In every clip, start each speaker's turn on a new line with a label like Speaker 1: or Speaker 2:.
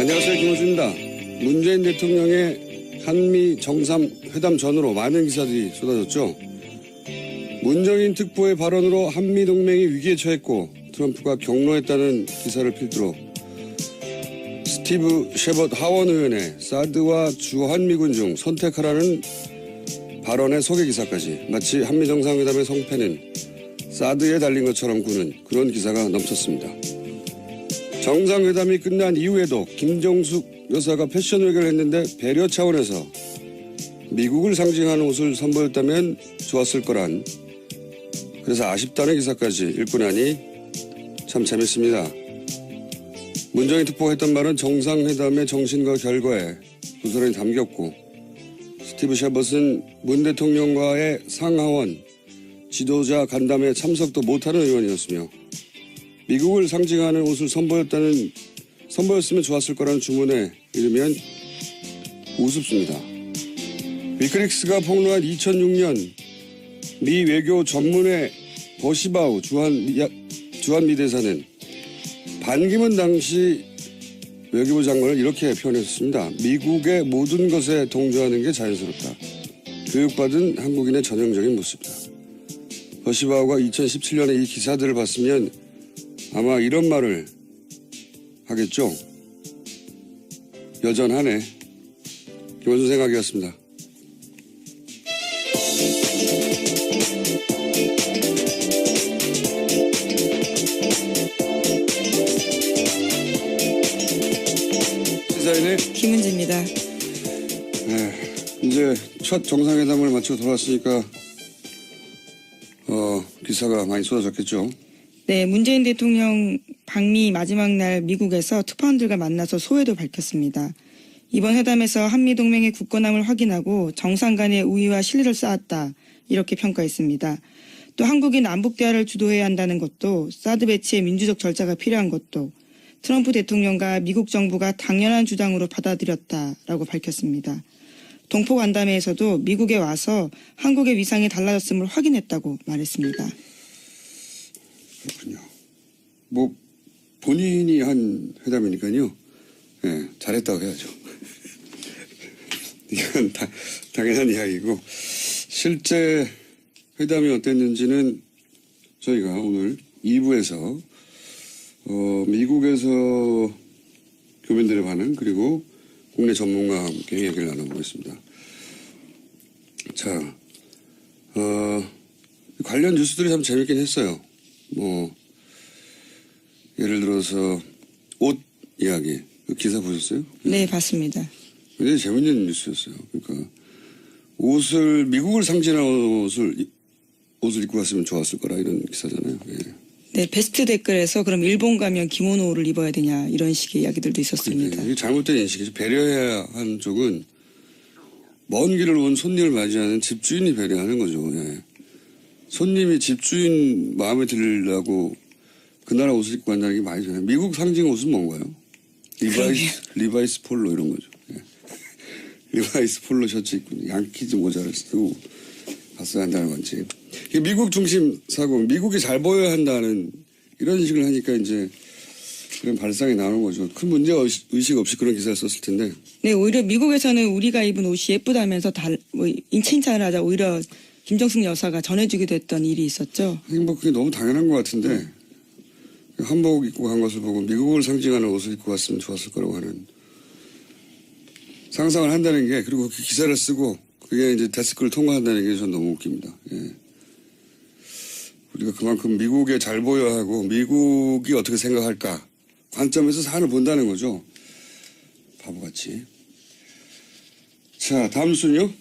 Speaker 1: 안녕하세요. 김호준입니다. 문재인 대통령의 한미 정상회담 전후로 많은 기사들이 쏟아졌죠. 문정인 특보의 발언으로 한미 동맹이 위기에 처했고 트럼프가 격노했다는 기사를 필두로 스티브 셰벗 하원 의원의 사드와 주한미군 중 선택하라는 발언의 소개 기사까지 마치 한미 정상회담의 성패는 사드에 달린 것처럼 구는 그런 기사가 넘쳤습니다. 정상회담이 끝난 이후에도 김정숙 여사가 패션 외교를 했는데 배려 차원에서 미국을 상징하는 옷을 선보였다면 좋았을 거란, 그래서 아쉽다는 기사까지 읽고 나니 참 재밌습니다. 문정인 특보가 했던 말은 정상회담의 정신과 결과에 부스런히 담겼고, 스티브 셰벗은 문 대통령과의 상하원 지도자 간담회 참석도 못하는 의원이었으며 미국을 상징하는 옷을 선보였으면 좋았을 거라는 주문에 이르면 우습습니다. 위클릭스가 폭로한 2006년 미 외교 전문회 버시바우 주한미 대사는 반기문 당시 외교부 장관을 이렇게 표현했습니다. 미국의 모든 것에 동조하는 게 자연스럽다. 교육받은 한국인의 전형적인 모습이다. 버시바우가 2017년에 이 기사들을 봤으면 아마 이런 말을 하겠죠. 여전하네. 김원준 생각이었습니다. 시사인의
Speaker 2: 김은지입니다.
Speaker 1: 네, 이제 첫 정상회담을 마치고 돌아왔으니까 기사가 많이 쏟아졌겠죠.
Speaker 2: 네, 문재인 대통령 방미 마지막 날 미국에서 특파원들과 만나서 소회도 밝혔습니다. 이번 회담에서 한미동맹의 굳건함을 확인하고 정상 간의 우위와 신뢰를 쌓았다, 이렇게 평가했습니다. 또 한국이 남북대화를 주도해야 한다는 것도, 사드 배치의 민주적 절차가 필요한 것도 트럼프 대통령과 미국 정부가 당연한 주장으로 받아들였다라고 밝혔습니다. 동포 간담회에서도 미국에 와서 한국의 위상이 달라졌음을 확인했다고 말했습니다.
Speaker 1: 그렇군요. 뭐 본인이 한 회담이니까요. 네, 잘했다고 해야죠. 이건 당연한 이야기고, 실제 회담이 어땠는지는 저희가 오늘 2부에서 미국에서 교민들의 반응, 그리고 국내 전문가와 함께 얘기를 나눠보겠습니다. 자, 관련 뉴스들이 참 재밌긴 했어요. 뭐 예를 들어서 옷 이야기, 그 기사 보셨어요?
Speaker 2: 네, 봤습니다.
Speaker 1: 굉장히 재밌는 뉴스였어요. 그러니까 미국을 상징하는 옷을 입고 갔으면 좋았을 거라, 이런 기사잖아요. 예.
Speaker 2: 네, 베스트 댓글에서 그럼 일본 가면 기모노를 입어야 되냐, 이런 식의 이야기들도 있었습니다.
Speaker 1: 이게 잘못된 인식이죠. 배려해야 하는 쪽은 먼 길을 온 손님을 맞이하는 집주인이 배려하는 거죠. 예. 손님이 집주인 마음에 들으려고 그 나라 옷을 입고 간다는 게 말이 되나요? 미국 상징 옷은 뭔가요? 리바이스 폴로 이런 거죠. 예. 리바이스 폴로 셔츠 입고 양키즈 모자를 쓰고 갔어야 한다는 건지. 미국 중심 사고, 미국이 잘 보여야 한다는 이런 식을 하니까 이제 그런 발상이 나오는 거죠. 큰 문제 의식 없이 그런 기사를 썼을 텐데.
Speaker 2: 네, 오히려 미국에서는 우리가 입은 옷이 예쁘다면서 칭찬을 하자 오히려 김정숙 여사가 전해주기도 했던 일이 있었죠.
Speaker 1: 뭐 그게 너무 당연한 것 같은데, 한복 입고 간 것을 보고 미국을 상징하는 옷을 입고 갔으면 좋았을 거라고 하는 상상을 한다는 게, 그리고 그 기사를 쓰고 그게 이제 데스크를 통과한다는 게 전 너무 웃깁니다. 예. 우리가 그만큼 미국에 잘 보여야 하고 미국이 어떻게 생각할까 관점에서 사안을 본다는 거죠. 바보같이. 자, 다음 뉴스는요.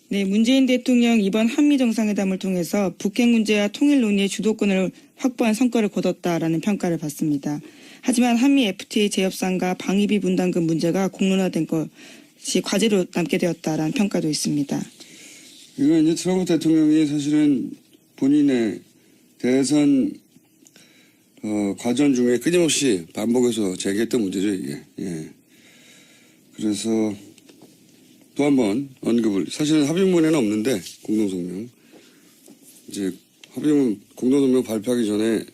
Speaker 2: 네, 문재인 대통령 이번 한미 정상회담을 통해서 북핵 문제와 통일 논의의 주도권을 확보한 성과를 거뒀다라는 평가를 받습니다. 하지만 한미 FTA 재협상과 방위비 분담금 문제가 공론화된 것이 과제로 남게 되었다라는 평가도 있습니다.
Speaker 1: 이건 이제 트럼프 대통령이 사실은 본인의 대선 과정 중에 끊임없이 반복해서 제기했던 문제죠, 이게. 예. 그래서 또 한 번 언급을, 사실은 합의문에는 없는데 공동성명, 이제 합의문 공동성명 발표하기 전에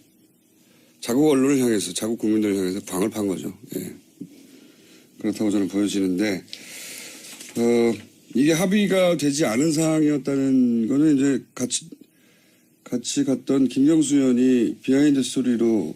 Speaker 1: 자국 언론을 향해서, 자국 국민들을 향해서 광을 판 거죠. 예. 그렇다고 저는 보여지는데 이게 합의가 되지 않은 사항이었다는 거는 이제 같이 갔던 김경수 의원이 비하인드 스토리로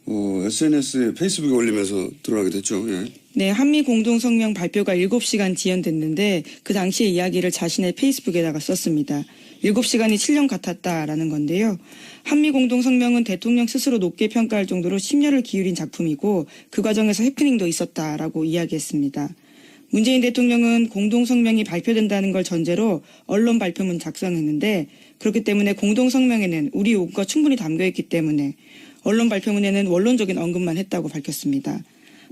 Speaker 1: SNS에 페이스북에 올리면서 드러나게 됐죠. 예.
Speaker 2: 네, 한미 공동성명 발표가 7시간 지연됐는데 그 당시의 이야기를 자신의 페이스북에다가 썼습니다. 7시간이 7년 같았다라는 건데요. 한미 공동성명은 대통령 스스로 높게 평가할 정도로 심려를 기울인 작품이고 그 과정에서 해프닝도 있었다라고 이야기했습니다. 문재인 대통령은 공동성명이 발표된다는 걸 전제로 언론 발표문 작성했는데 그렇기 때문에 공동성명에는 우리 요구가 충분히 담겨있기 때문에 언론 발표문에는 원론적인 언급만 했다고 밝혔습니다.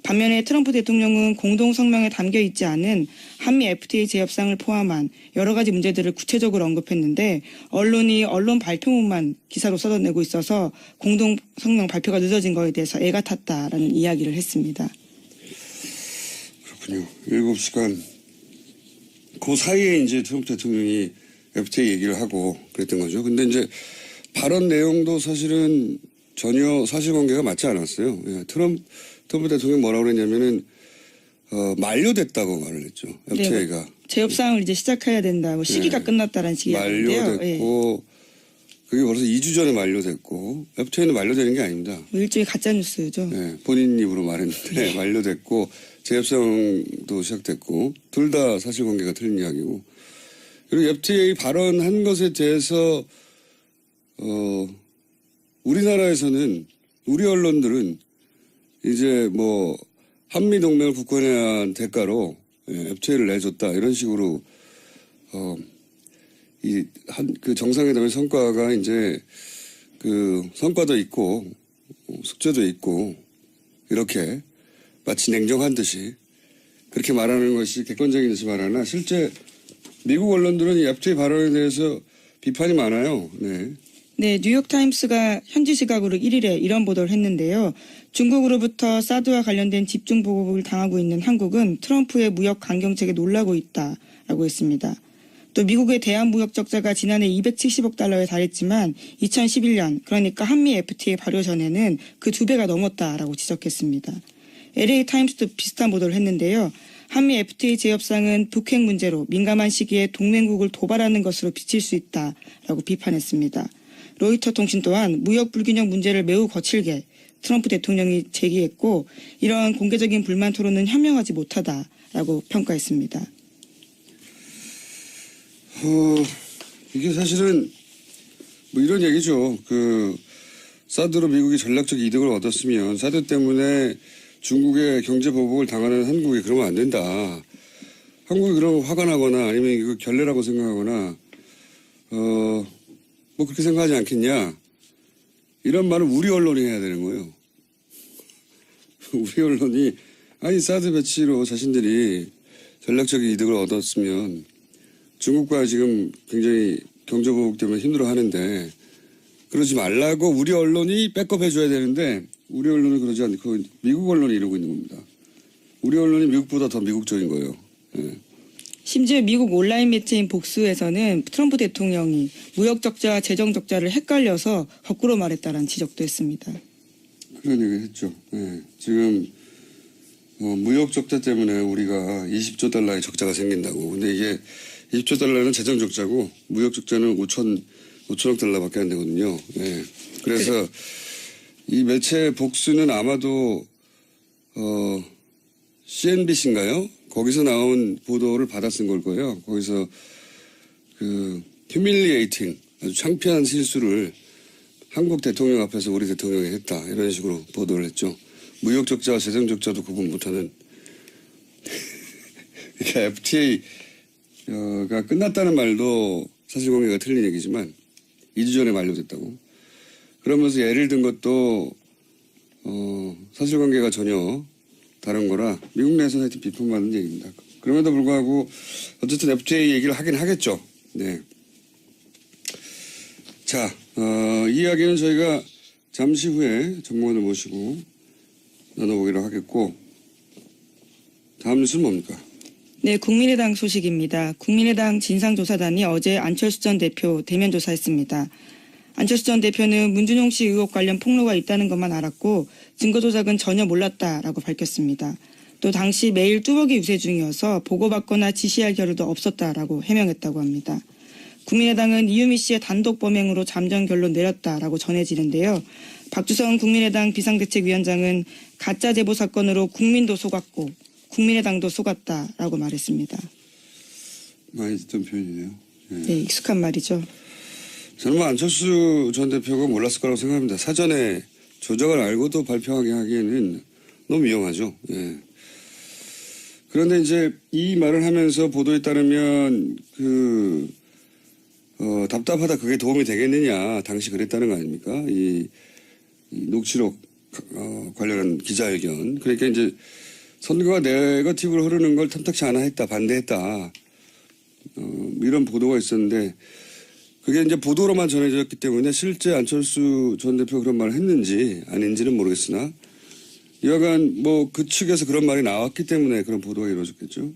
Speaker 2: 반면에 트럼프 대통령은 공동성명에 담겨있지 않은 한미 FTA 재협상을 포함한 여러 가지 문제들을 구체적으로 언급했는데 언론이 언론 발표문만 기사로 써내고 있어서 공동성명 발표가 늦어진 거에 대해서 애가 탔다라는 이야기를 했습니다.
Speaker 1: 그렇군요. 7시간 그 사이에 이제 트럼프 대통령이 FTA 얘기를 하고 그랬던 거죠. 근데 이제 발언 내용도 사실은 전혀 사실관계가 맞지 않았어요. 예, 트럼프 대통령이 뭐라고 그랬냐면은 만료됐다고 말을 했죠. FTA가.
Speaker 2: 네, 재협상을 이제 시작해야 된다고 시기가
Speaker 1: 네.
Speaker 2: 끝났다는 식이었는데요.
Speaker 1: 만료됐고 그게 벌써 2주 전에 만료됐고 FTA는 만료되는 게 아닙니다.
Speaker 2: 뭐 일종의 가짜 뉴스죠.
Speaker 1: 네, 본인 입으로 말했는데 만료됐고 재협상도 시작됐고 둘 다 사실관계가 틀린 이야기고 그리고 FTA 발언한 것에 대해서 우리나라에서는 우리 언론들은 이제 뭐 한미 동맹을 굳건해야 한 대가로 FTA를 내줬다 이런 식으로 그 정상회담의 성과가 이제 그 성과도 있고 숙제도 있고 이렇게 마치 냉정한 듯이 그렇게 말하는 것이 객관적인 듯이 말하나 실제 미국 언론들은 이 FTA 발언에 대해서 비판이 많아요. 네.
Speaker 2: 네, 뉴욕타임스가 현지 시각으로 1일에 이런 보도를 했는데요. 중국으로부터 사드와 관련된 집중 보복을 당하고 있는 한국은 트럼프의 무역 강경책에 놀라고 있다라고 했습니다. 또 미국의 대한무역 적자가 지난해 270억 달러에 달했지만 2011년 그러니까 한미 FTA 발효 전에는 그 2배가 넘었다라고 지적했습니다. LA타임스도 비슷한 보도를 했는데요. 한미 FTA 재협상은 북핵 문제로 민감한 시기에 동맹국을 도발하는 것으로 비칠 수 있다라고 비판했습니다. 로이터 통신 또한 무역 불균형 문제를 매우 거칠게 트럼프 대통령이 제기했고 이러한 공개적인 불만 토론은 현명하지 못하다라고 평가했습니다.
Speaker 1: 이게 사실은 뭐 이런 얘기죠. 그 사드로 미국이 전략적 이득을 얻었으면 사드 때문에 중국의 경제 보복을 당하는 한국이 그러면 안 된다. 한국이 그러면 화가 나거나 아니면 이거 결례라고 생각하거나 뭐 그렇게 생각하지 않겠냐. 이런 말을 우리 언론이 해야 되는 거예요. 우리 언론이 아니 사드 배치로 자신들이 전략적인 이득을 얻었으면 중국과 지금 굉장히 경제보복 때문에 힘들어하는데 그러지 말라고 우리 언론이 백업해줘야 되는데 우리 언론은 그러지 않고 미국 언론이 이러고 있는 겁니다. 우리 언론이 미국보다 더 미국적인 거예요. 예.
Speaker 2: 심지어 미국 온라인 매체인 복수에서는 트럼프 대통령이 무역 적자와 재정 적자를 헷갈려서 거꾸로 말했다라는 지적도 했습니다.
Speaker 1: 그런 얘기 했죠. 예. 지금 무역 적자 때문에 우리가 20조 달러의 적자가 생긴다고. 근데 이게 20조 달러는 재정 적자고 무역 적자는 5천억 달러밖에 안 되거든요. 예. 그래서 이 매체 복수는 아마도 CNBC인가요? 거기서 나온 보도를 받아 쓴 걸 거예요. 거기서 그 휴밀리에이팅 아주 창피한 실수를 한국 대통령 앞에서 우리 대통령이 했다. 이런 식으로 보도를 했죠. 무역 적자와 재정 적자도 구분 못하는. 그러니까 FTA가 끝났다는 말도 사실관계가 틀린 얘기지만 2주 전에 만료됐다고. 그러면서 예를 든 것도 사실관계가 전혀 다른 거라 미국 내에서 하여튼 비판받는 얘기입니다. 그럼에도 불구하고 어쨌든 FTA 얘기를 하긴 하겠죠. 네. 자, 이 이야기는 저희가 잠시 후에 전문가를 모시고 나눠보기로 하겠고 다음 뉴스는 뭡니까?
Speaker 2: 네, 국민의당 소식입니다. 국민의당 진상조사단이 어제 안철수 전 대표 대면 조사했습니다. 안철수 전 대표는 문준용 씨 의혹 관련 폭로가 있다는 것만 알았고 증거 조작은 전혀 몰랐다라고 밝혔습니다. 또 당시 매일 뚜벅이 유세 중이어서 보고받거나 지시할 겨를도 없었다라고 해명했다고 합니다. 국민의당은 이유미 씨의 단독 범행으로 잠정 결론 내렸다라고 전해지는데요. 박주성 국민의당 비상대책위원장은 가짜 제보 사건으로 국민도 속았고 국민의당도 속았다라고 말했습니다.
Speaker 1: 많이 듣던 표현이네요. 예.
Speaker 2: 네, 익숙한 말이죠.
Speaker 1: 저는 뭐 안철수 전 대표가 몰랐을 거라고 생각합니다. 사전에 조작을 알고도 발표하게 하기에는 너무 위험하죠. 예. 그런데 이제 이 말을 하면서 보도에 따르면 답답하다 그게 도움이 되겠느냐 당시 그랬다는 거 아닙니까? 이 녹취록 관련한 기자회견. 그러니까 이제 선거가 네거티브로 흐르는 걸 탐탁치 않아 했다, 반대했다. 이런 보도가 있었는데 그게 이제 보도로만 전해졌기 때문에 실제 안철수 전 대표가 그런 말을 했는지 아닌지는 모르겠으나 여하간 뭐 그 측에서 그런 말이 나왔기 때문에 그런 보도가 이루어졌겠죠.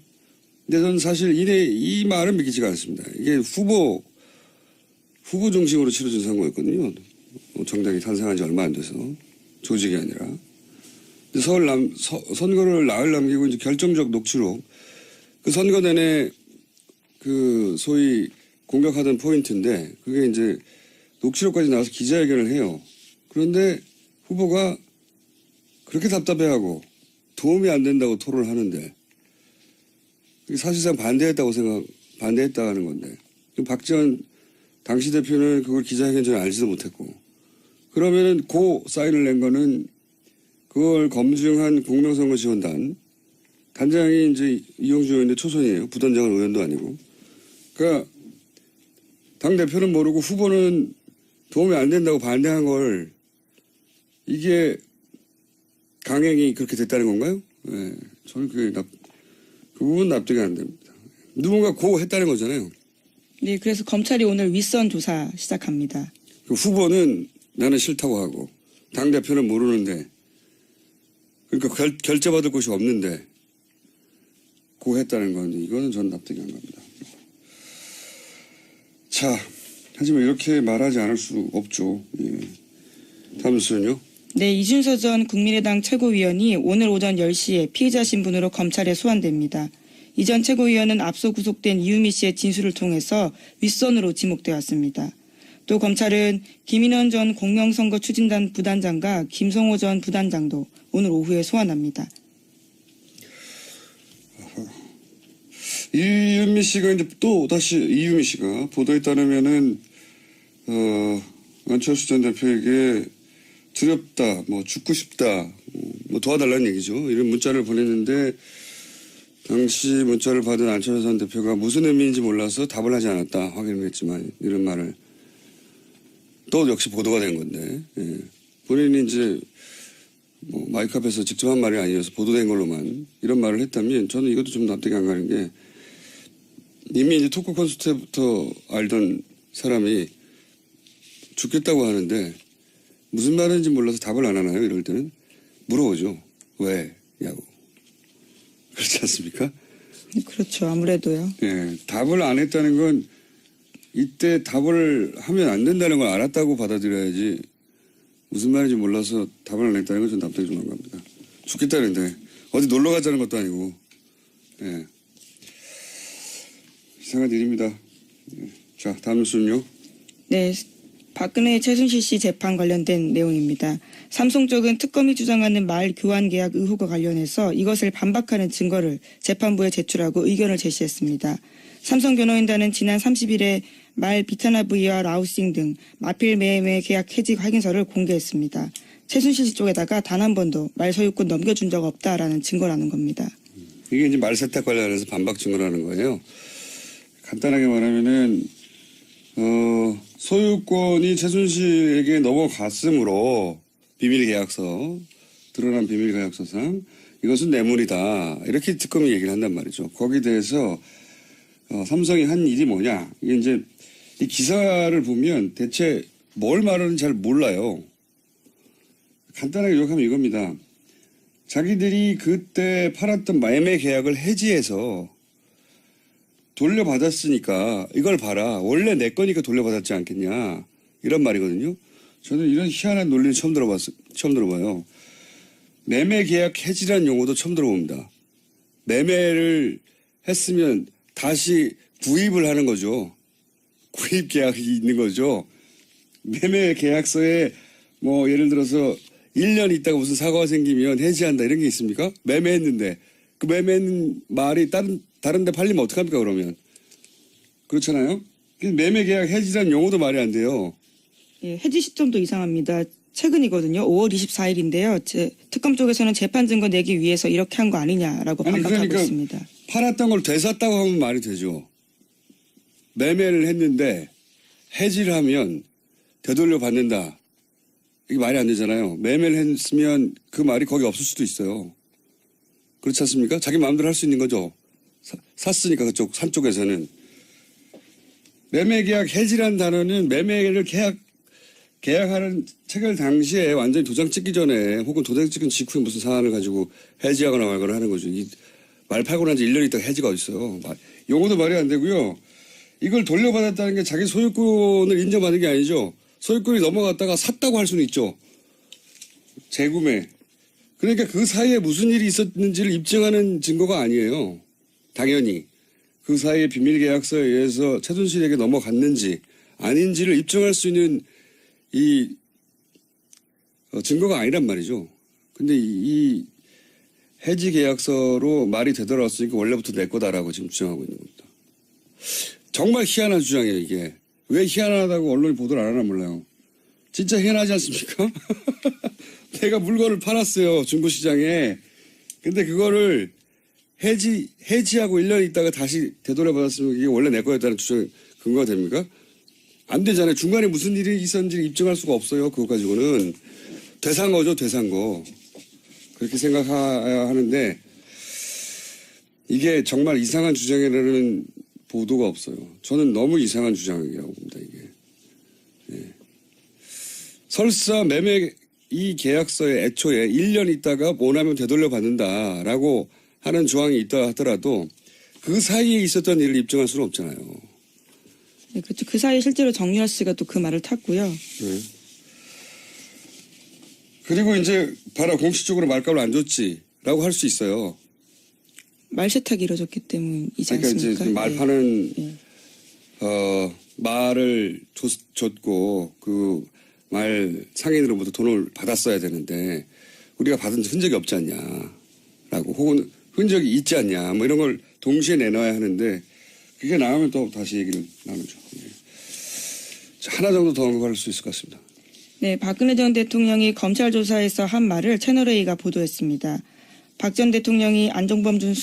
Speaker 1: 근데 저는 사실 이 말은 믿기지가 않습니다. 이게 후보 중심으로 치러진 선거였거든요. 정당이 탄생한 지 얼마 안 돼서 조직이 아니라. 선거를 나흘 남기고 이제 결정적 녹취록 그 선거 내내 그 소위 공격하던 포인트인데 그게 이제 녹취록까지 나와서 기자회견을 해요. 그런데 후보가 그렇게 답답해하고 도움이 안 된다고 토론을 하는데 사실상 반대했다는 건데 박지원 당시 대표는 그걸 기자회견 전에 알지도 못했고 그러면은 사인을 낸 거는 그걸 검증한 공명선거지원단 단장이 이제 이용주 의원인데 초선이에요. 부단장은 의원도 아니고. 그러니까 당 대표는 모르고 후보는 도움이 안 된다고 반대한 걸 이게 강행이 그렇게 됐다는 건가요? 네, 저는 그 부분 납득이 안 됩니다. 누군가 했다는 거잖아요.
Speaker 2: 네, 그래서 검찰이 오늘 윗선 조사 시작합니다.
Speaker 1: 그 후보는 나는 싫다고 하고 당 대표는 모르는데 그러니까 결재받을 곳이 없는데 했다는 건 이거는 전 납득이 안 갑니다. 자, 하지만 이렇게 말하지 않을 수 없죠. 예. 다음 순요.
Speaker 2: 네, 이준서 전 국민의당 최고위원이 오늘 오전 10시에 피의자 신분으로 검찰에 소환됩니다. 이 전 최고위원은 앞서 구속된 이유미 씨의 진술을 통해서 윗선으로 지목되었습니다. 또 검찰은 김인원 전 공명선거 추진단 부단장과 김성호 전 부단장도 오늘 오후에 소환합니다.
Speaker 1: 이유미 씨가 이제 또 다시 이유미 씨가 보도에 따르면은 안철수 전 대표에게 두렵다, 뭐 죽고 싶다, 뭐 도와달라는 얘기죠. 이런 문자를 보냈는데 당시 문자를 받은 안철수 전 대표가 무슨 의미인지 몰라서 답을 하지 않았다 확인을 했지만 이런 말을 또 역시 보도가 된 건데 예. 본인이 이제 뭐 마이크 앞에서 직접 한 말이 아니어서 보도된 걸로만 이런 말을 했다면 저는 이것도 좀 납득이 안 가는 게 이미 이제 토크 콘서트 때부터 알던 사람이 죽겠다고 하는데 무슨 말인지 몰라서 답을 안 하나요? 이럴 때는 물어보죠. 왜냐고. 그렇지 않습니까?
Speaker 2: 그렇죠. 아무래도요.
Speaker 1: 예, 답을 안 했다는 건 이때 답을 하면 안 된다는 걸 알았다고 받아들여야지 무슨 말인지 몰라서 답을 안 했다는 건 좀 납득이 좀 안 갑니다. 죽겠다는데 어디 놀러 가자는 것도 아니고 예. 이상한 일입니다. 예. 자, 다음 뉴스는요.
Speaker 2: 네, 박근혜 최순실 씨 재판 관련된 내용입니다. 삼성 쪽은 특검이 주장하는 말 교환 계약 의혹과 관련해서 이것을 반박하는 증거를 재판부에 제출하고 의견을 제시했습니다. 삼성 변호인단은 지난 30일에 말 비타나브이와 라우싱 등 마필 매매 계약 해지 확인서를 공개했습니다. 최순실 씨 쪽에다가 단 한 번도 말 소유권 넘겨준 적 없다라는 증거라는 겁니다.
Speaker 1: 이게 이제 말 세탁 관련해서 반박 증거라는 거예요. 간단하게 말하면은 소유권이 최순실에게 넘어갔으므로 비밀계약서 드러난 비밀계약서상 이것은 뇌물이다 이렇게 특검이 얘기를 한단 말이죠. 거기에 대해서 삼성이 한 일이 뭐냐 이게 이제 이 기사를 보면 대체 뭘 말하는지 잘 몰라요. 간단하게 요약하면 이겁니다. 자기들이 그때 팔았던 매매 계약을 해지해서 돌려받았으니까 이걸 봐라. 원래 내 거니까 돌려받았지 않겠냐. 이런 말이거든요. 저는 이런 희한한 논리는 처음 들어봐요. 매매 계약 해지라는 용어도 처음 들어봅니다. 매매를 했으면 다시 구입을 하는 거죠. 구입 계약이 있는 거죠. 매매 계약서에 뭐 예를 들어서 1년 있다가 무슨 사고가 생기면 해지한다 이런 게 있습니까? 매매했는데 그 매매는 말이 다른 데 팔리면 어떡합니까 그러면? 그렇잖아요. 매매 계약 해지라는 용어도 말이 안 돼요.
Speaker 2: 예, 해지 시점도 이상합니다. 최근이거든요. 5월 24일인데요. 특검 쪽에서는 재판 증거 내기 위해서 이렇게 한 거 아니냐라고 반박하고
Speaker 1: 그러니까
Speaker 2: 있습니다.
Speaker 1: 팔았던 걸 되샀다고 하면 말이 되죠. 매매를 했는데 해지를 하면 되돌려 받는다. 이게 말이 안 되잖아요. 매매를 했으면 그 말이 거기 없을 수도 있어요. 그렇지 않습니까? 자기 마음대로 할 수 있는 거죠. 샀으니까 그쪽 산 쪽에서는. 매매 계약 해지라는 단어는 매매를 계약하는 체결 당시에 완전히 도장 찍기 전에 혹은 도장 찍은 직후에 무슨 사안을 가지고 해지하거나 말거나 하는 거죠. 말 팔고 난 지 1년 있다가 해지가 어딨어요. 용어도 말이 안 되고요. 이걸 돌려받았다는 게 자기 소유권을 인정받는 게 아니죠. 소유권이 넘어갔다가 샀다고 할 수는 있죠. 재구매. 그러니까 그 사이에 무슨 일이 있었는지를 입증하는 증거가 아니에요. 당연히. 그 사이에 비밀계약서에 의해서 최순실에게 넘어갔는지 아닌지를 입증할 수 있는 이 증거가 아니란 말이죠. 근데 이 해지 계약서로 말이 되돌아왔으니까 원래부터 내 거다라고 지금 주장하고 있는 겁니다. 정말 희한한 주장이에요, 이게. 왜 희한하다고 언론이 보도를 안 하나 몰라요. 진짜 희한하지 않습니까? 내가 물건을 팔았어요, 중고시장에. 근데 그거를 해지하고 1년 있다가 다시 되돌아받았으면 이게 원래 내 거였다는 주장 근거가 됩니까? 안 되잖아요. 중간에 무슨 일이 있었는지 입증할 수가 없어요. 그거 가지고는. 되산 거죠, 되산 거. 그렇게 생각해야 하는데 이게 정말 이상한 주장이라는 보도가 없어요. 저는 너무 이상한 주장이라고 봅니다, 이게. 예. 설사 매매 이 계약서에 애초에 1년 있다가 원하면 되돌려 받는다라고 하는 조항이 있다 하더라도 그 사이에 있었던 일을 입증할 수는 없잖아요.
Speaker 2: 네, 그렇죠. 그 사이에 실제로 정유라 씨가 또 그 말을 탔고요.
Speaker 1: 네. 그리고 이제 봐라 공식적으로 말값을 안 줬지라고 할 수 있어요.
Speaker 2: 말 세탁이 이루어졌기 때문이지
Speaker 1: 그러니까
Speaker 2: 않습니까?
Speaker 1: 이제 말 파는
Speaker 2: 예.
Speaker 1: 말을 줬고 그 말 상인으로부터 돈을 받았어야 되는데 우리가 받은 흔적이 없지 않냐라고 혹은 흔적이 있지 않냐 뭐 이런 걸 동시에 내놔야 하는데 그게 나오면 또 다시 얘기를 나누죠. 예. 하나 정도 더 언급할 수 있을 것 같습니다.
Speaker 2: 네, 박근혜 전 대통령이 검찰 조사에서 한 말을 채널A가 보도했습니다. 박 전 대통령이 안종범 전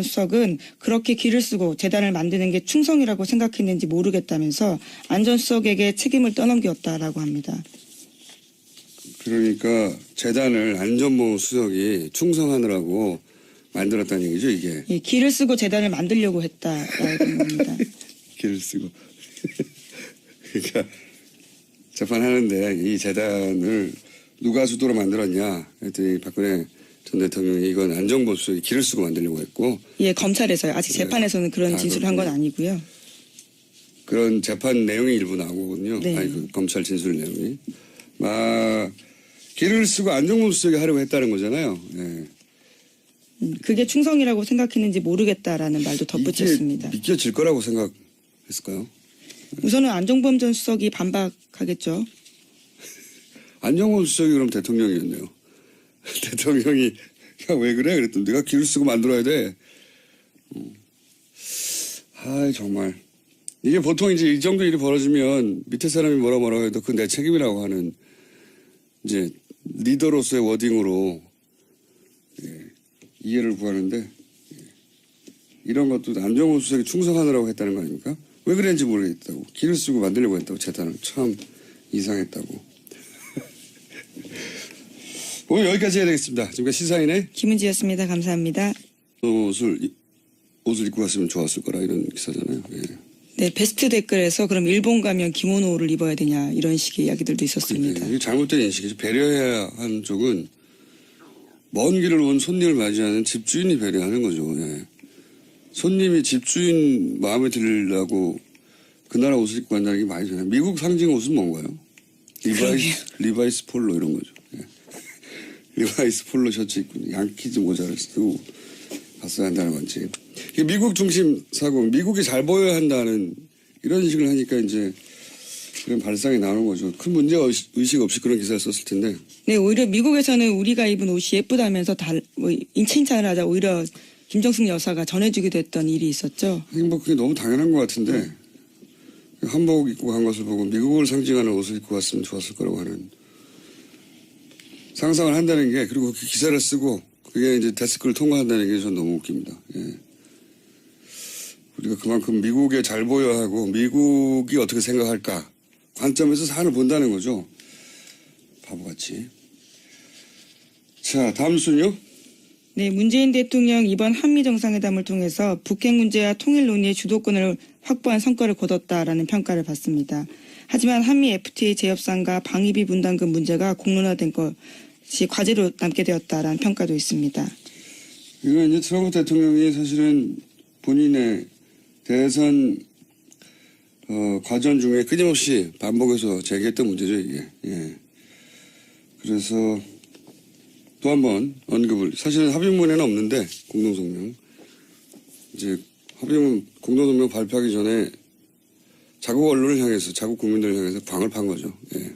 Speaker 2: 수석은 그렇게 길을 쓰고 재단을 만드는 게 충성이라고 생각했는지 모르겠다면서 안 전 수석에게 책임을 떠넘겼다라고 합니다.
Speaker 1: 그러니까 재단을 안전모 수석이 충성하느라고 만들었다는 얘기죠, 이게.
Speaker 2: 예, 길을 쓰고 재단을 만들려고 했다라고 합니다.
Speaker 1: 길을 쓰고. 그러니까 재판하는데 이 재단을 누가 주도로 만들었냐 했더니 박근혜 전 대통령이 이건 안정보 수석이 길을 쓰고 만들려고 했고.
Speaker 2: 예, 검찰에서요. 아직 재판에서는 그런 진술을 한 건 아니고요.
Speaker 1: 그런 재판 내용이 일부 나오거든요.
Speaker 2: 네.
Speaker 1: 아니, 그 검찰 진술 내용이. 길을 쓰고 안정보 수석이 하려고 했다는 거잖아요. 예.
Speaker 2: 그게 충성이라고 생각했는지 모르겠다라는 말도 덧붙였습니다.
Speaker 1: 이게 믿겨질 거라고 생각했을까요?
Speaker 2: 우선은 안종범 전 수석이 반박하겠죠.
Speaker 1: 안정범 수석이 그럼 대통령이었네요. 대통령이 야, 왜 그래? 그랬더니 내가 길을 쓰고 만들어야 돼. 정말. 이게 보통 이제 이 정도 일이 벌어지면 밑에 사람이 뭐라 해도 그건 내 책임이라고 하는 이제 리더로서의 워딩으로 이해를 구하는데 이런 것도 안정범 수석이 충성하느라고 했다는 거 아닙니까? 왜 그랬는지 모르겠다고. 길을 쓰고 만들려고 했다고. 재단을 참 이상했다고. 오늘 여기까지 해야 되겠습니다. 지금까지 시사인의
Speaker 2: 김은지였습니다. 감사합니다.
Speaker 1: 옷을 입고 갔으면 좋았을 거라 이런 기사잖아요. 예.
Speaker 2: 네, 베스트 댓글에서 그럼 일본 가면 기모노를 입어야 되냐 이런 식의 이야기들도 있었습니다.
Speaker 1: 이게 잘못된 인식이죠. 배려해야 하는 쪽은 먼 길을 온 손님을 맞이하는 집주인이 배려하는 거죠. 예. 손님이 집주인 마음에 들려고 그 나라 옷을 입고 간다는 게 많이 되나요? 미국 상징 옷은 뭔가요? 리바이스 폴로 이런 거죠. 예. 리바이스 폴로 셔츠 입고 양키즈 모자를 쓰고 봤어야 한다는 건지. 이게 미국 중심 사고, 미국이 잘 보여야 한다는 이런 식을 하니까 이제 그런 발상이 나오는 거죠. 큰 문제 의식 없이 그런 기사를 썼을 텐데.
Speaker 2: 네, 오히려 미국에서는 우리가 입은 옷이 예쁘다면서 칭찬을 하자 오히려 김정숙 여사가 전해주기도 했던 일이 있었죠.
Speaker 1: 뭐 그게 너무 당연한 것 같은데 한복 입고 간 것을 보고 미국을 상징하는 옷을 입고 갔으면 좋았을 거라고 하는 상상을 한다는 게, 그리고 그 기사를 쓰고 그게 이제 데스크를 통과한다는 게 전 너무 웃깁니다. 예. 우리가 그만큼 미국에 잘 보여야 하고 미국이 어떻게 생각할까 관점에서 사안을 본다는 거죠. 바보같이. 자, 다음 순요.
Speaker 2: 네, 문재인 대통령 이번 한미 정상회담을 통해서 북핵 문제와 통일 논의의 주도권을 확보한 성과를 거뒀다라는 평가를 받습니다. 하지만 한미 FTA 재협상과 방위비 분담금 문제가 공론화된 것이 과제로 남게 되었다라는 평가도 있습니다.
Speaker 1: 이건 이제 트럼프 대통령이 사실은 본인의 대선 과정 중에 끊임없이 반복해서 제기했던 문제죠, 이게. 예. 그래서 또 한 번 언급을, 사실은 합의문에는 없는데 공동성명, 이제 합의문 공동성명 발표하기 전에 자국 언론을 향해서, 자국 국민들을 향해서 광을 판 거죠. 예.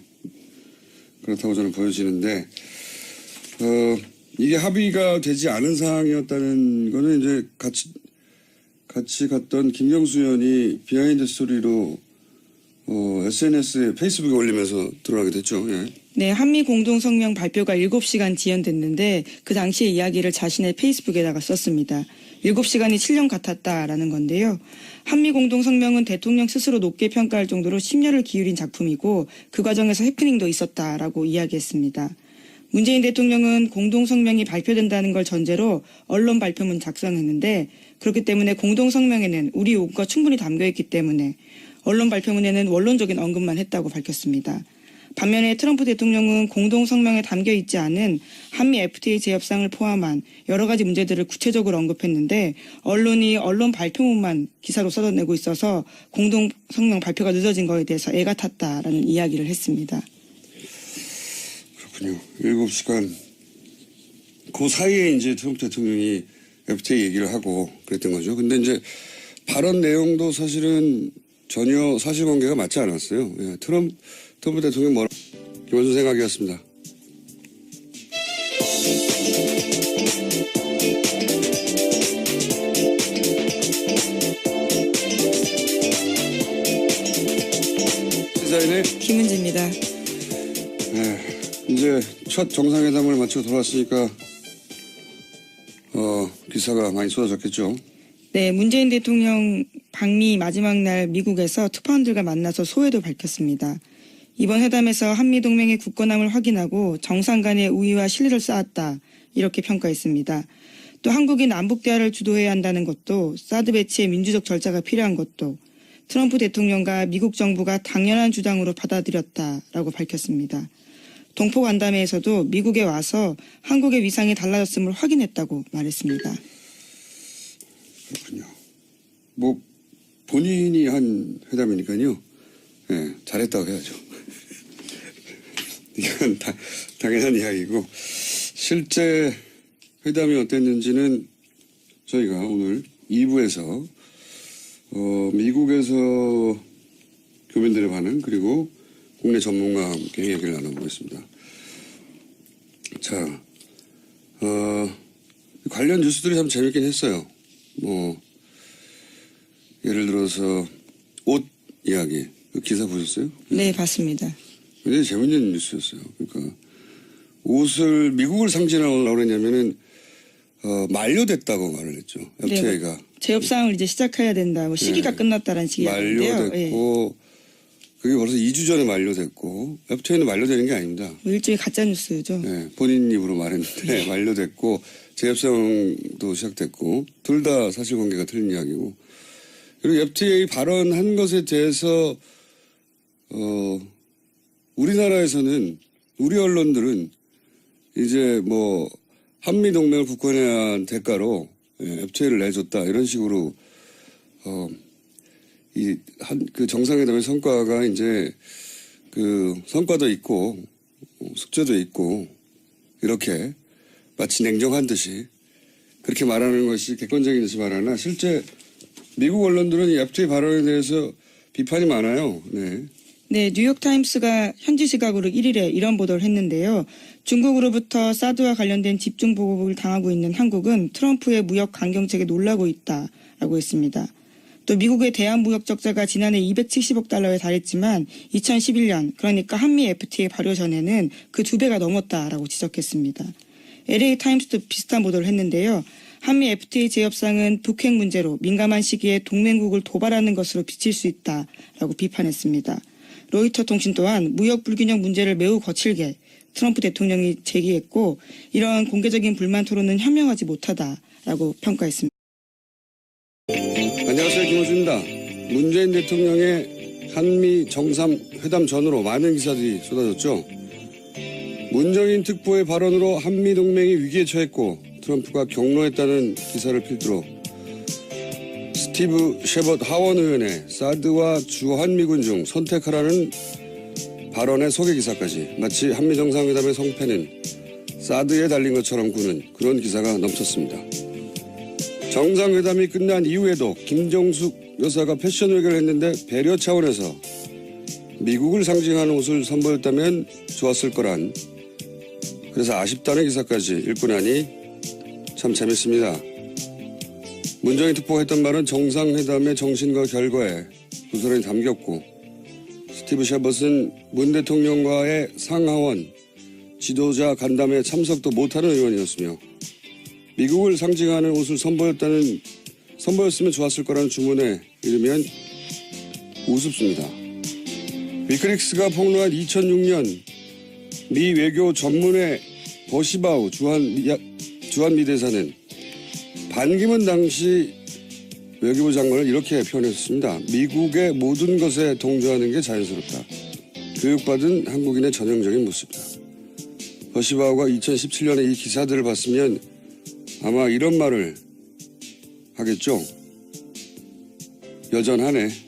Speaker 1: 그렇다고 저는 보여지는데, 이게 합의가 되지 않은 상황이었다는 거는 이제 같이 갔던 김경수 의원이 비하인드 스토리로 SNS에 페이스북에 올리면서 드러나게 됐죠. 예.
Speaker 2: 네, 한미 공동성명 발표가 7시간 지연됐는데 그 당시의 이야기를 자신의 페이스북에다가 썼습니다. 7시간이 7년 같았다라는 건데요. 한미 공동성명은 대통령 스스로 높게 평가할 정도로 심려를 기울인 작품이고 그 과정에서 해프닝도 있었다라고 이야기했습니다. 문재인 대통령은 공동성명이 발표된다는 걸 전제로 언론 발표문 작성했는데 그렇기 때문에 공동성명에는 우리 의견가 충분히 담겨있기 때문에 언론 발표문에는 원론적인 언급만 했다고 밝혔습니다. 반면에 트럼프 대통령은 공동성명에 담겨있지 않은 한미 FTA 재협상을 포함한 여러 가지 문제들을 구체적으로 언급했는데 언론이 언론 발표문만 기사로 써내고 있어서 공동성명 발표가 늦어진 거에 대해서 애가 탔다라는 이야기를 했습니다.
Speaker 1: 그렇군요. 7시간. 그 사이에 이제 트럼프 대통령이 FTA 얘기를 하고 그랬던 거죠. 근데 이제 발언 내용도 사실은 전혀 사실관계가 맞지 않았어요. 예, 트럼프 대통령 김원준 생각이었습니다. 시사인의
Speaker 2: 김은지입니다.
Speaker 1: 네, 이제 첫 정상회담을 마치고 돌아왔으니까 기사가 많이 쏟아졌겠죠.
Speaker 2: 네, 문재인 대통령 방미 마지막 날 미국에서 특파원들과 만나서 소회도 밝혔습니다. 이번 회담에서 한미동맹의 굳건함을 확인하고 정상 간의 우위와 신뢰를 쌓았다 이렇게 평가했습니다. 또 한국이 남북대화를 주도해야 한다는 것도 사드 배치의 민주적 절차가 필요한 것도 트럼프 대통령과 미국 정부가 당연한 주장으로 받아들였다라고 밝혔습니다. 동포 간담회에서도 미국에 와서 한국의 위상이 달라졌음을 확인했다고 말했습니다.
Speaker 1: 그렇군요. 뭐 본인이 한 회담이니까요. 네, 잘했다고 해야죠. 이건 당연한 이야기고 실제 회담이 어땠는지는 저희가 오늘 2부에서 미국에서 교민들의 반응 그리고 국내 전문가와 함께 얘기를 나눠보겠습니다. 자, 관련 뉴스들이 참 재밌긴 했어요. 뭐 예를 들어서 옷 이야기 그 기사 보셨어요?
Speaker 2: 네, 봤습니다.
Speaker 1: 굉장히 재밌는 뉴스였어요. 그러니까 옷을 미국을 상징하려고 그랬냐면은 만료됐다고 말을 했죠. FTA가
Speaker 2: 네, 재협상을 이제 시작해야 된다. 시기가 끝났다라는 식의 이야기인데요.
Speaker 1: 만료됐고 그게 벌써 2주 전에 만료됐고 FTA는 만료되는 게 아닙니다.
Speaker 2: 일종의 가짜 뉴스죠.
Speaker 1: 네, 본인 입으로 말했는데 만료됐고 재협상도 시작됐고 둘 다 사실관계가 틀린 이야기고 그리고 FTA 발언한 것에 대해서 우리나라에서는 우리 언론들은 이제 뭐 한미 동맹을 굳건해야 한 대가로 FTA를 내줬다 이런 식으로 그 정상회담의 성과가 이제 그 성과도 있고 숙제도 있고 이렇게 마치 냉정한 듯이 그렇게 말하는 것이 객관적인 것이 말하나 실제 미국 언론들은 이 FTA 발언에 대해서 비판이 많아요. 네.
Speaker 2: 네, 뉴욕타임스가 현지 시각으로 1일에 이런 보도를 했는데요. 중국으로부터 사드와 관련된 집중 보복을 당하고 있는 한국은 트럼프의 무역 강경책에 놀라고 있다라고 했습니다. 또 미국의 대한 무역 적자가 지난해 270억 달러에 달했지만 2011년 그러니까 한미 FTA 발효 전에는 그 2배가 넘었다라고 지적했습니다. LA 타임스도 비슷한 보도를 했는데요. 한미 FTA 재협상은 북핵 문제로 민감한 시기에 동맹국을 도발하는 것으로 비칠 수 있다라고 비판했습니다. 로이터 통신 또한 무역 불균형 문제를 매우 거칠게 트럼프 대통령이 제기했고 이러한 공개적인 불만 토론은 현명하지 못하다라고 평가했습니다.
Speaker 1: 안녕하세요. 김호준입니다. 문재인 대통령의 한미 정상회담 전후로 많은 기사들이 쏟아졌죠. 문정인 특보의 발언으로 한미 동맹이 위기에 처했고 트럼프가 격노했다는 기사를 필두로 스티브 셰벗 하원 의원의 사드와 주한미군 중 선택하라는 발언의 소개 기사까지 마치 한미 정상회담의 성패는 사드에 달린 것처럼 구는 그런 기사가 넘쳤습니다. 정상회담이 끝난 이후에도 김정숙 여사가 패션 외교를 했는데 배려 차원에서 미국을 상징하는 옷을 선보였다면 좋았을 거란 그래서 아쉽다는 기사까지 읽고 나니 참 재밌습니다. 문정인 특보가 했던 말은 정상회담의 정신과 결과에 고스란히 담겼고 스티브 셰벗은 문 대통령과의 상하원 지도자 간담회 참석도 못하는 의원이었으며 미국을 상징하는 옷을 선보였으면 좋았을 거라는 주문에 이르면 우습습니다. 위크릭스가 폭로한 2006년 미 외교 전문의 버시바우 주한미 대사는 반기문 당시 외교부 장관을 이렇게 표현했습니다. 미국의 모든 것에 동조하는 게 자연스럽다. 교육받은 한국인의 전형적인 모습이다. 버시바우가 2017년에 이 기사들을 봤으면 아마 이런 말을 하겠죠. 여전하네.